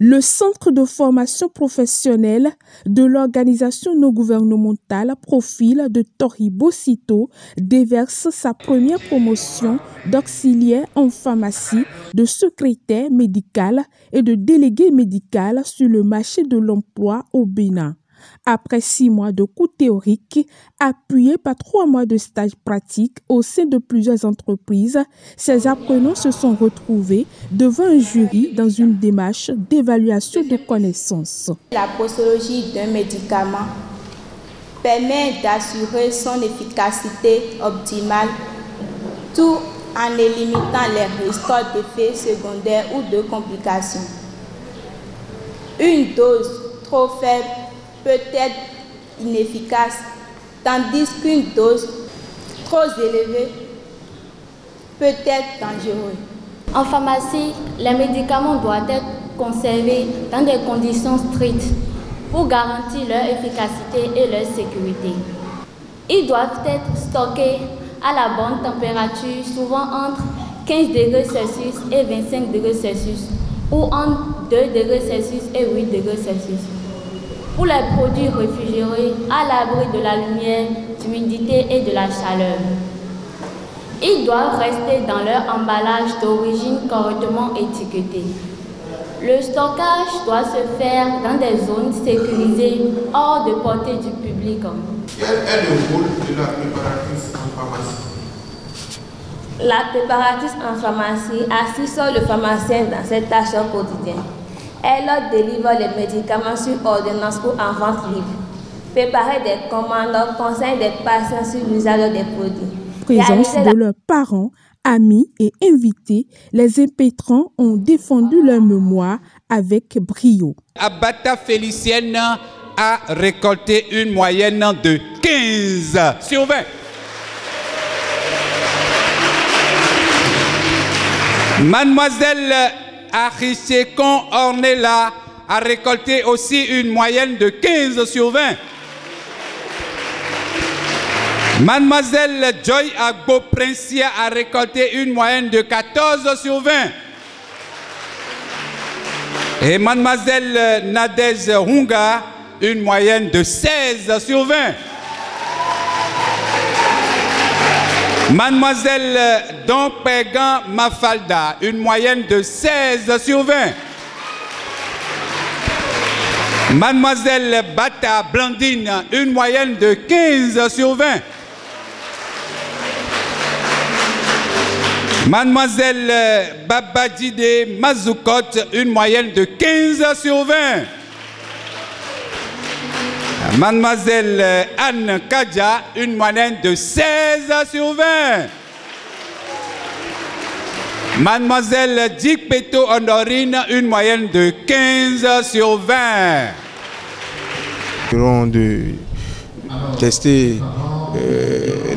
Le centre de formation professionnelle de l'organisation non gouvernementale Profil de Tori-Bocito déverse sa première promotion d'auxiliaire en pharmacie, de secrétaire médical et de délégué médical sur le marché de l'emploi au Bénin. Après 6 mois de cours théoriques, appuyés par 3 mois de stage pratique au sein de plusieurs entreprises, ces apprenants se sont retrouvés devant un jury dans une démarche d'évaluation de connaissances. La posologie d'un médicament permet d'assurer son efficacité optimale tout en élimitant les risques d'effets secondaires ou de complications. Une dose trop faible peut être inefficace, tandis qu'une dose trop élevée peut être dangereuse. En pharmacie, les médicaments doivent être conservés dans des conditions strictes pour garantir leur efficacité et leur sécurité. Ils doivent être stockés à la bonne température, souvent entre 15 degrés Celsius et 25 degrés Celsius, ou entre 2 degrés Celsius et 8 degrés Celsius. Pour les produits réfrigérés, à l'abri de la lumière, d'humidité et de la chaleur. Ils doivent rester dans leur emballage d'origine correctement étiqueté. Le stockage doit se faire dans des zones sécurisées hors de portée du public. Quel est le rôle de la préparatrice en pharmacie? La préparatrice en pharmacie assiste le pharmacien dans ses tâches au quotidien. Elle leur délivre les médicaments sur ordonnance ou en vente libre. Préparer des commandes, conseiller des patients sur l'usage des produits. Présence de leurs parents, amis et invités, les impétrants ont défendu leur mémoire avec brio. Abata Félicienne a récolté une moyenne de 15 sur 20. Mademoiselle Arissekon Ornella a récolté aussi une moyenne de 15 sur 20. Mademoiselle Joy Agbo-Princia a récolté une moyenne de 14 sur 20. Et Mademoiselle Nadège Hunga, une moyenne de 16 sur 20. Mademoiselle Dompegan Mafalda, une moyenne de 16 sur 20. Mademoiselle Bata Blandine, une moyenne de 15 sur 20. Mademoiselle Babadide Mazoukot, une moyenne de 15 sur 20. Mademoiselle Anne Kadja, une moyenne de 16 sur 20. Mademoiselle Dikpeto Honorine, une moyenne de 15 sur 20. Nous allons tester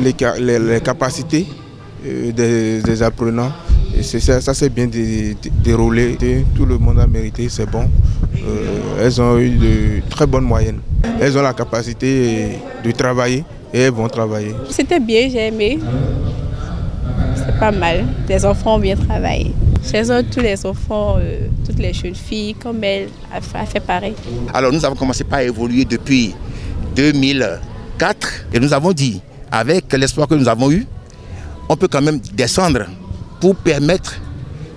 les capacités des apprenants. Et ça s'est bien déroulé. Tout le monde a mérité, c'est bon. Elles ont eu de très bonnes moyennes. Elles ont la capacité de travailler et elles vont travailler. C'était bien, j'ai aimé. C'est pas mal. Les enfants ont bien travaillé. Chez eux, tous les enfants, toutes les jeunes filles, comme elle, a fait pareil. Alors nous avons commencé par évoluer depuis 2004 et nous avons dit, avec l'espoir que nous avons eu, on peut quand même descendre pour permettre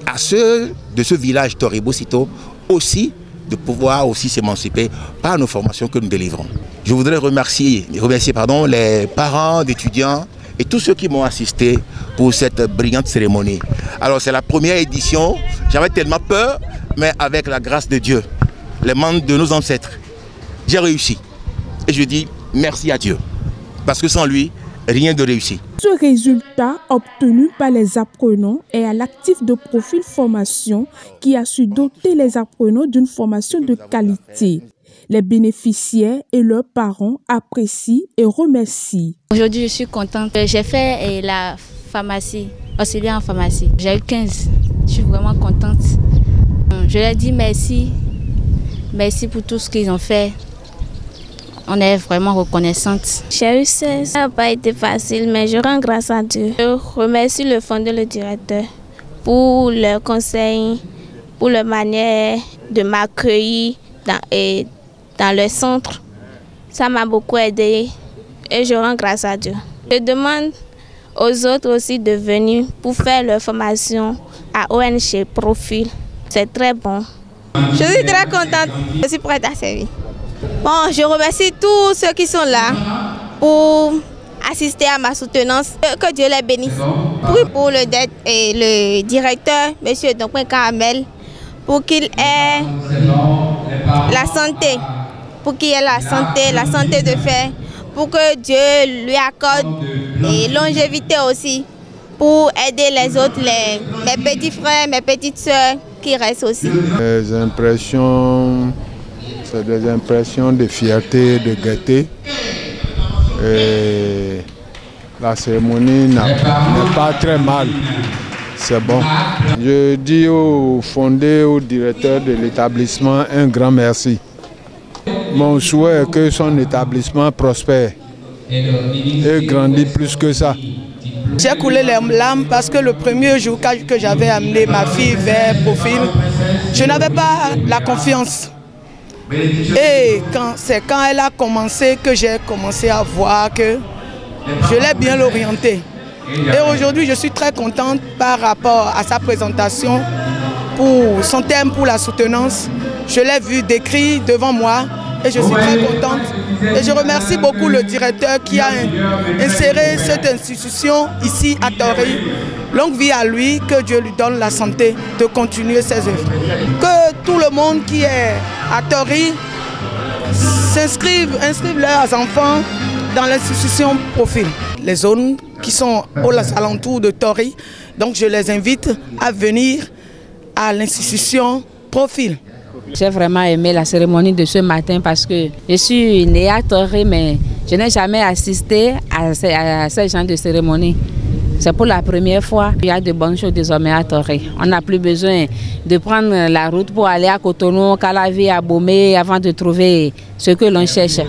à ceux de ce village Tori-Bocito aussi de pouvoir aussi s'émanciper par nos formations que nous délivrons. Je voudrais remercier les parents d'étudiants et tous ceux qui m'ont assisté pour cette brillante cérémonie. Alors c'est la première édition, j'avais tellement peur, mais avec la grâce de Dieu, les membres de nos ancêtres, j'ai réussi. Et je dis merci à Dieu, parce que sans lui, rien de réussi. Ce résultat obtenu par les apprenants est à l'actif de Profil Formation qui a su doter les apprenants d'une formation de qualité. Les bénéficiaires et leurs parents apprécient et remercient. Aujourd'hui, je suis contente. J'ai fait la pharmacie, auxiliaire en pharmacie. J'ai eu 15. Je suis vraiment contente. Je leur dis merci. Merci pour tout ce qu'ils ont fait. On est vraiment reconnaissante. J'ai eu 16. Ça n'a pas été facile, mais je rends grâce à Dieu. Je remercie le fondeur, le directeur, pour leurs conseils, pour leur manière de m'accueillir dans le centre. Ça m'a beaucoup aidé et je rends grâce à Dieu. Je demande aux autres aussi de venir pour faire leur formation à ONG Profil. C'est très bon. Je suis très contente. Je suis prête à servir. Bon, je remercie tous ceux qui sont là pour assister à ma soutenance. Que Dieu les bénisse. Pour le directeur, M. Dompouin Caramel, pour qu'il ait la santé. Pour qu'il ait la santé de fer. Pour que Dieu lui accorde et longévité aussi. Pour aider les autres, mes petits frères, mes petites sœurs qui restent aussi. Les impressions, c'est des impressions de fierté, de gaieté. Et la cérémonie n'est pas très mal, c'est bon. Je dis au fondé, au directeur de l'établissement, un grand merci. Mon souhait est que son établissement prospère et grandisse plus que ça. J'ai coulé les larmes parce que le premier jour que j'avais amené ma fille vers Profil, je n'avais pas la confiance. Et c'est quand elle a commencé que j'ai commencé à voir que je l'ai bien orientée. Et aujourd'hui, je suis très contente par rapport à sa présentation pour son thème pour la soutenance. Je l'ai vu décrit devant moi et je suis très contente. Et je remercie beaucoup le directeur qui a inséré cette institution ici à Tori. Longue vie à lui, que Dieu lui donne la santé de continuer ses œuvres. Que tout le monde qui est à Tori inscrivent leurs enfants dans l'institution Profil. Les zones qui sont aux alentours de Tori, donc je les invite à venir à l'institution Profil. J'ai vraiment aimé la cérémonie de ce matin parce que je suis née à Tori, mais je n'ai jamais assisté à ce genre de cérémonie. C'est pour la première fois. Il y a de bonnes choses désormais à Tori. On n'a plus besoin de prendre la route pour aller à Cotonou, Calavi, à Bomé avant de trouver ce que l'on cherche.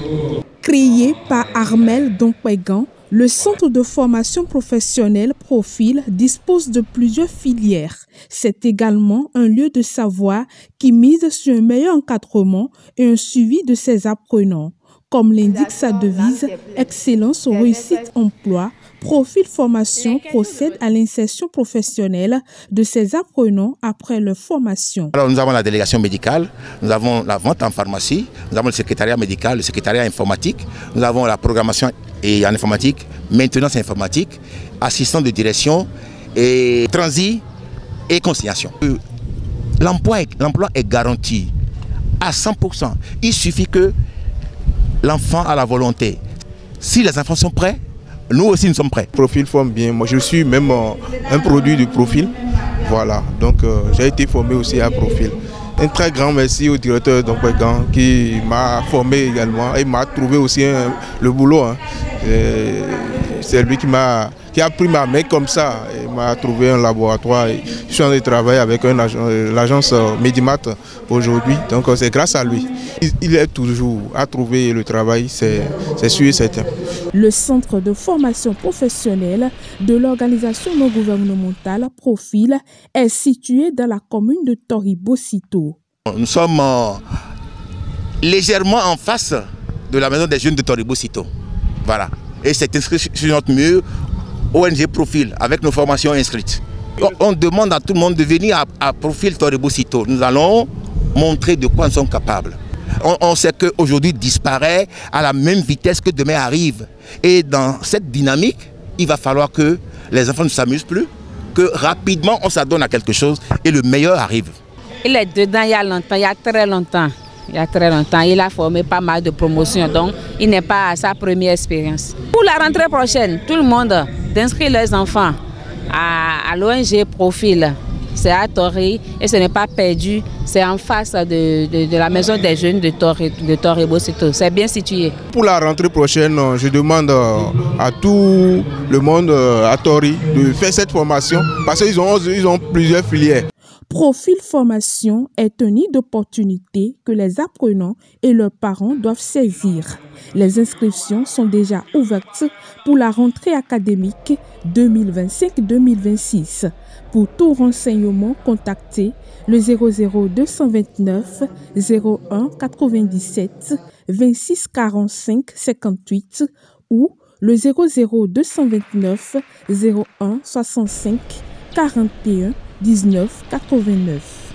Créé par Armel Dompouin, le centre de formation professionnelle Profil dispose de plusieurs filières. C'est également un lieu de savoir qui mise sur un meilleur encadrement et un suivi de ses apprenants. Comme l'indique sa devise, excellence, réussite, emploi, Profil Formation procède à l'insertion professionnelle de ses apprenants après leur formation. Alors nous avons la délégation médicale, nous avons la vente en pharmacie, nous avons le secrétariat médical, le secrétariat informatique, nous avons la programmation et en informatique, maintenance informatique, assistant de direction et transit et conciliation. L'emploi est garanti à 100%. Il suffit que l'enfant a la volonté. Si les enfants sont prêts, nous aussi nous sommes prêts. Profil forme bien. Moi je suis même un produit du Profil. Voilà, donc j'ai été formé aussi à Profil. Un très grand merci au directeur Dompouin qui m'a formé également et m'a trouvé aussi le boulot. Hein. C'est lui qui a pris ma main comme ça et m'a trouvé un laboratoire. Je suis en train de travailler avec l'agence Medimat aujourd'hui, donc c'est grâce à lui. Il est toujours à trouver le travail, c'est sûr et certain. Le centre de formation professionnelle de l'organisation non gouvernementale Profil est situé dans la commune de Tori-Bosito. Nous sommes légèrement en face de la maison des jeunes de Tori-Bosito. Voilà. Et c'est inscrit sur notre mur ONG Profil avec nos formations inscrites. On demande à tout le monde de venir à Profil Tori-Bosito. Nous allons montrer de quoi nous sommes capables. On sait qu'aujourd'hui disparaît à la même vitesse que demain arrive. Et dans cette dynamique, il va falloir que les enfants ne s'amusent plus, que rapidement on s'adonne à quelque chose et le meilleur arrive. Il est dedans il y a longtemps, il y a très longtemps. Il a formé pas mal de promotions, donc il n'est pas à sa première expérience. Pour la rentrée prochaine, tout le monde d'inscrire leurs enfants à l'ONG Profil. C'est à Tori et ce n'est pas perdu, c'est en face de la maison des jeunes de Tori-Bosito. C'est bien situé. Pour la rentrée prochaine, je demande à tout le monde à Tori de faire cette formation parce qu'ils ont plusieurs filières. Profil Formation est un nid d'opportunités que les apprenants et leurs parents doivent saisir. Les inscriptions sont déjà ouvertes pour la rentrée académique 2025-2026. Pour tout renseignement, contactez le 00229 01 97 26 45 58 ou le 00229 01 65 41 19 89.